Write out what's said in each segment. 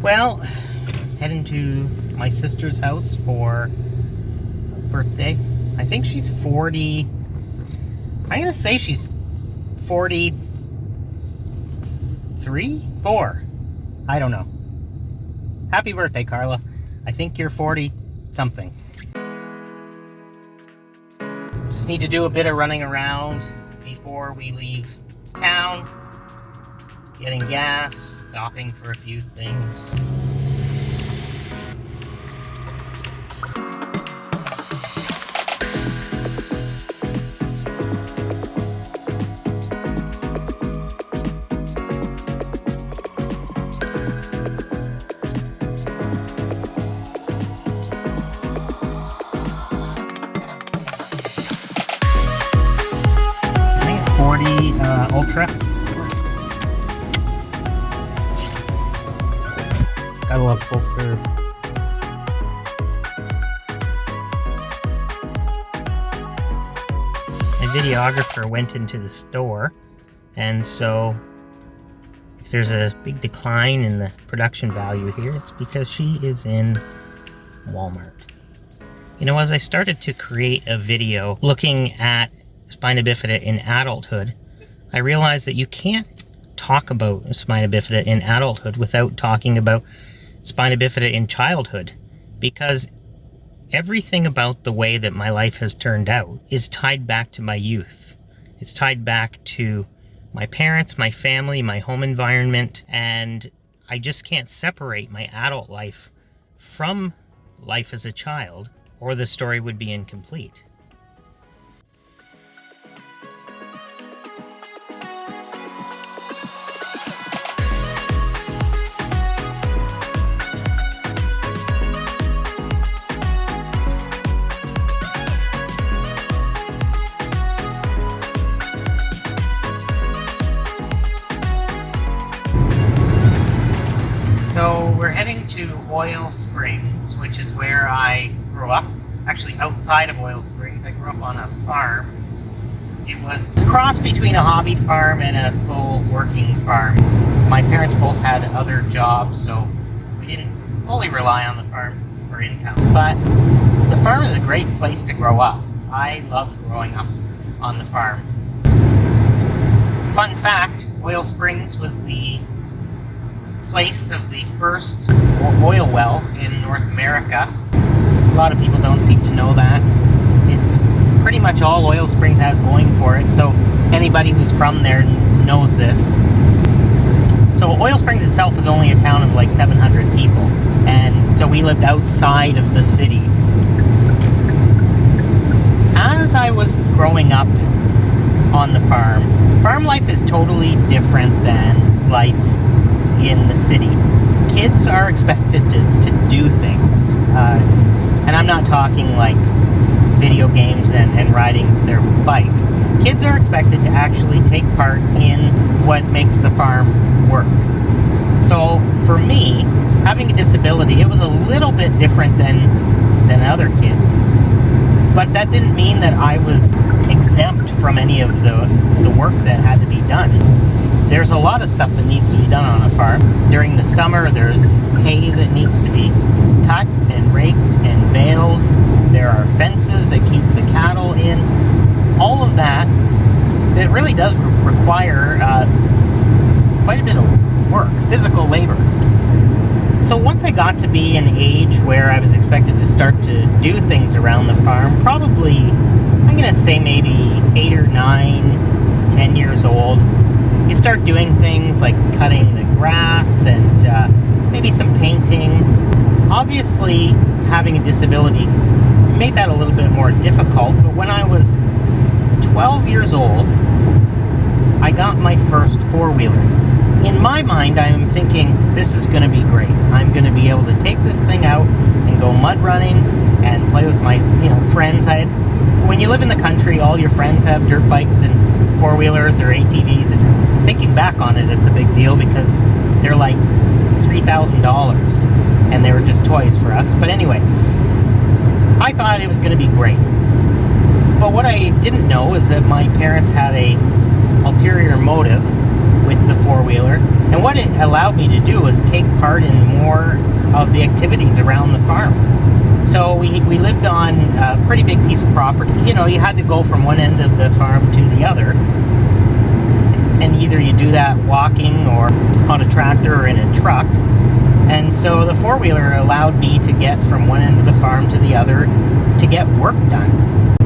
Well, heading to my sister's house for a birthday. I think she's 40. I'm gonna say she's 43? 4. I don't know. Happy birthday, Carla. I think you're 40 something. Just need to do a bit of running around before we leave town. Getting gas, stopping for a few things. I think 40 Ultra. Gotta love full serve. My videographer went into the store, and so if there's a big decline in the production value here, it's because she is in Walmart. You know, as I started to create a video looking at spina bifida in adulthood, I realized that you can't talk about spina bifida in adulthood without talking about spina bifida in childhood, because everything about the way that my life has turned out is tied back to my youth. It's tied back to my parents, my family, my home environment, and I just can't separate my adult life from life as a child, or the story would be incomplete. So we're heading to Oil Springs, which is where I grew up. Actually, outside of Oil Springs, I grew up on a farm. It was a cross between a hobby farm and a full working farm. My parents both had other jobs, so we didn't fully rely on the farm for income. But the farm is a great place to grow up. I loved growing up on the farm. Fun fact, Oil Springs was the place of the first oil well in North America. A lot of people don't seem to know that. It's pretty much all Oil Springs has going for it, so anybody who's from there knows this. So Oil Springs itself is only a town of like 700 people, and so we lived outside of the city. As I was growing up on the farm life is totally different than life in the city. Kids are expected to do things, and I'm not talking like video games and riding their bike. Kids are expected to actually take part in what makes the farm work. So for me, having a disability, it was a little bit different than other kids, but that didn't mean that I was exempt from any of the work that had to be done. There's a lot of stuff that needs to be done on a farm. During the summer, there's hay that needs to be cut and raked and baled. There are fences that keep the cattle in. All of that really does require quite a bit of work, physical labor. So once I got to be an age where I was expected to start to do things around the farm, probably, I'm going to say maybe 8 or 9, 10 years old, you start doing things like cutting the grass and maybe some painting. Obviously, having a disability made that a little bit more difficult, but when I was 12 years old, I got my first four-wheeler. In my mind, I'm thinking, this is going to be great. I'm going to be able to take this thing out and go mud running and play with my friends. When you live in the country, all your friends have dirt bikes and four-wheelers or ATVs. And thinking back on it, it's a big deal because they're like $3,000 and they were just toys for us. But anyway, I thought it was going to be great. But what I didn't know is that my parents had a ulterior motive with the four-wheeler. And what it allowed me to do was take part in more of the activities around the farm. So we lived on a pretty big piece of property. You know, you had to go from one end of the farm to the other. And either you do that walking or on a tractor or in a truck. And so the four-wheeler allowed me to get from one end of the farm to the other to get work done.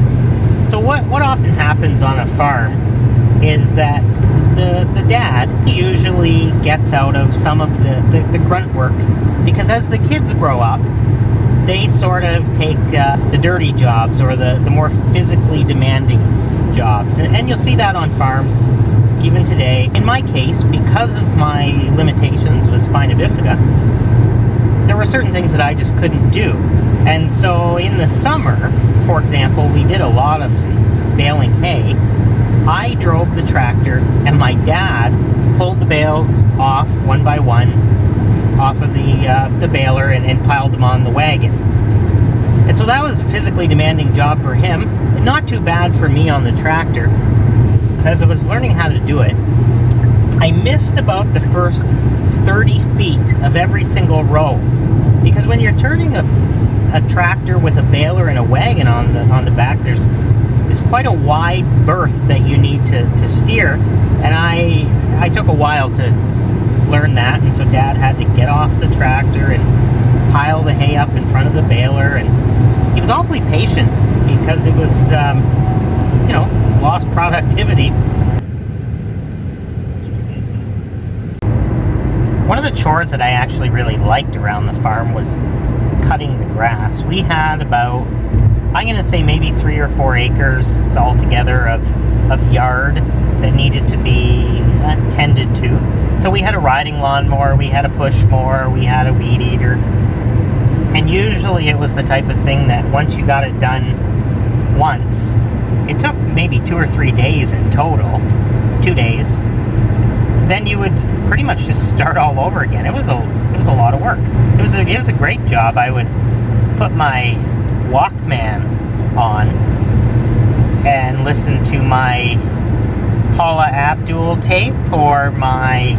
So what often happens on a farm is that the dad usually gets out of some of the grunt work, because as the kids grow up, they sort of take the dirty jobs or the more physically demanding jobs. And you'll see that on farms even today. In my case, because of my limitations with Spina Bifida, there were certain things that I just couldn't do. And so in the summer, for example, we did a lot of baling hay. I drove the tractor and my dad pulled the bales off one by one off of the baler and piled them on the wagon. And so that was a physically demanding job for him, and not too bad for me on the tractor. As I was learning how to do it, I missed about the first 30 feet of every single row. Because when you're turning a tractor with a baler and a wagon on the back, there's quite a wide berth that you need to steer. And I took a while to learn that, and so Dad had to get off the tractor and pile the hay up in front of the baler, and he was awfully patient because it was you know, it was lost productivity. One of the chores that I actually really liked around the farm was cutting the grass. We had about, I'm going to say maybe 3 or 4 acres altogether of yard that needed to be tended to. So we had a riding lawnmower, we had a push mower, we had a weed eater. And usually it was the type of thing that once you got it done once, it took maybe 2 or 3 days in total, 2 days. Then you would pretty much just start all over again. It was a lot of work. It was a great job. I would put my Walkman on and listen to my Paula Abdul tape, or my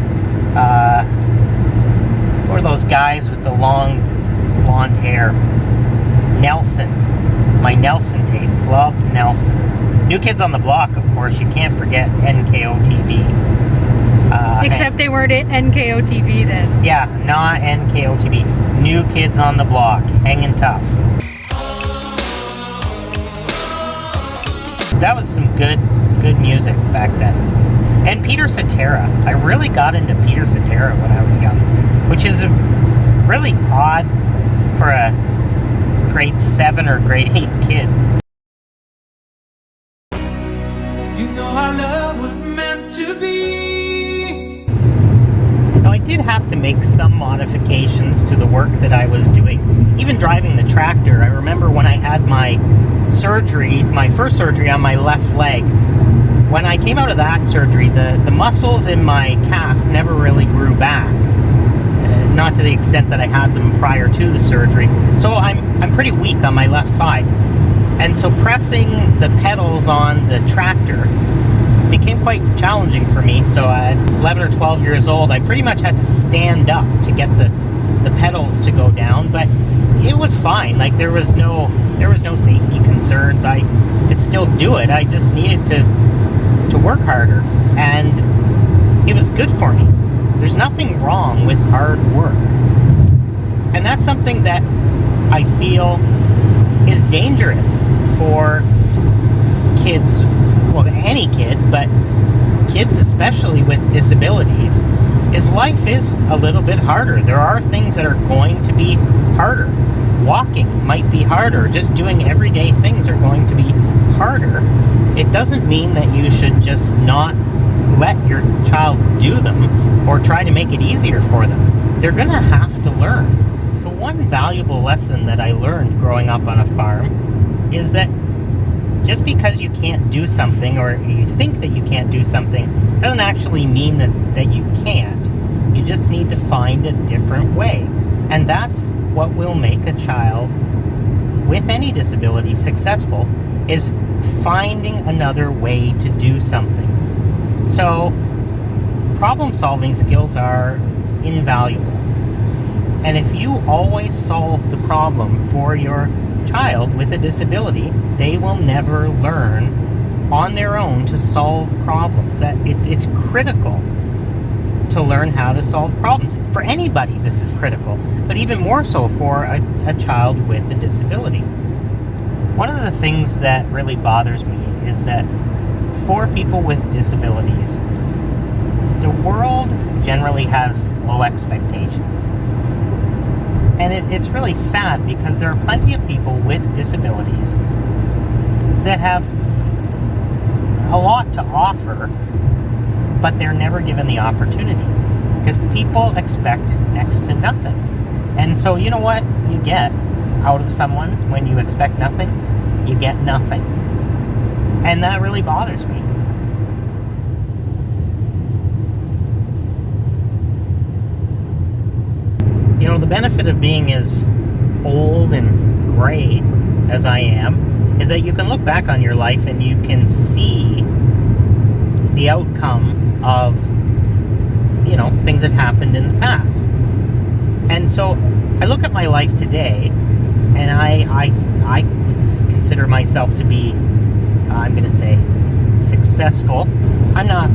or those guys with the long blonde hair, Nelson. My Nelson tape. Loved Nelson. New Kids on the Block, of course. You can't forget NKOTB. Except they weren't at NKOTB then. Yeah, not NKOTB. New Kids on the Block. Hanging tough. That was some good music back then. And Peter Cetera. I really got into Peter Cetera when I was young, which is really odd for a grade 7 or grade 8 kid. You know our love was meant to be. Now, I did have to make some modifications to the work that I was doing. Even driving the tractor, I remember when I had my surgery, my first surgery on my left leg. When I came out of that surgery, the muscles in my calf never really grew back. Not to the extent that I had them prior to the surgery. So I'm pretty weak on my left side. And so pressing the pedals on the tractor became quite challenging for me. So at 11 or 12 years old, I pretty much had to stand up to get the pedals to go down. But it was fine. Like there was no safety concerns. I could still do it. I just needed to work harder, and it was good for me. There's nothing wrong with hard work. And that's something that I feel is dangerous for kids, well, any kid, but kids especially with disabilities, is life is a little bit harder. There are things that are going to be harder. Walking might be harder. Just doing everyday things are going to be harder. It doesn't mean that you should just not let your child do them or try to make it easier for them. They're going to have to learn. So one valuable lesson that I learned growing up on a farm is that just because you can't do something, or you think that you can't do something, doesn't actually mean that you can't. You just need to find a different way. And that's what will make a child with any disability successful, is finding another way to do something. So problem-solving skills are invaluable. And if you always solve the problem for your child with a disability, they will never learn on their own to solve problems. That it's critical to learn how to solve problems. For anybody, this is critical, but even more so for a child with a disability. One of the things that really bothers me is that for people with disabilities, the world generally has low expectations. And it's really sad because there are plenty of people with disabilities that have a lot to offer, but they're never given the opportunity because people expect next to nothing. And so you know what you get out of someone when you expect nothing? You get nothing. And that really bothers me. You know, the benefit of being as old and gray as I am is that you can look back on your life and you can see the outcome of, you know, things that happened in the past. And so I look at my life today and I would consider myself to be, I'm going to say, successful. I'm not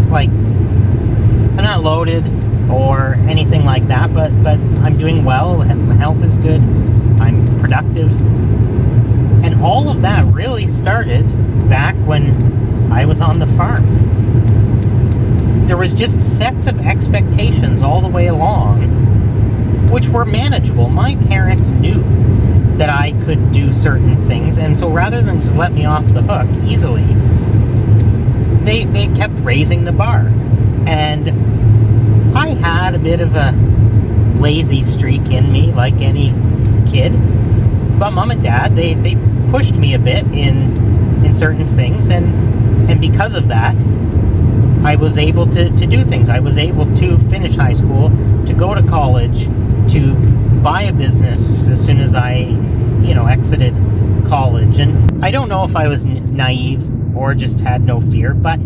loaded or anything like that, but I'm doing well. My health is good. I'm productive. And all of that really started back when I was on the farm. There was just sets of expectations all the way along, which were manageable. My parents knew that I could do certain things, and so rather than just let me off the hook easily, they kept raising the bar. And I had a bit of a lazy streak in me, like any kid. But Mom and Dad, they pushed me a bit in certain things, and because of that, I was able to do things. I was able to finish high school, to go to college, to buy a business as soon as I, exited college. And I don't know if I was naive or just had no fear, but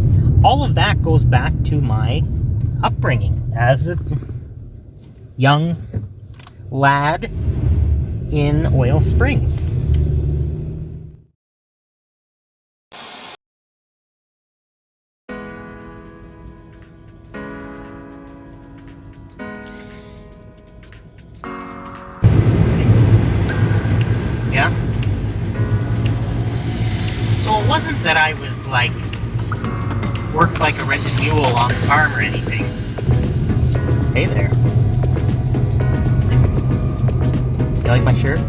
all of that goes back to my upbringing as a young lad in Oil Springs. Yeah. So it wasn't that I was worked like a rented mule on the farm or anything. Hey there. You like my shirt?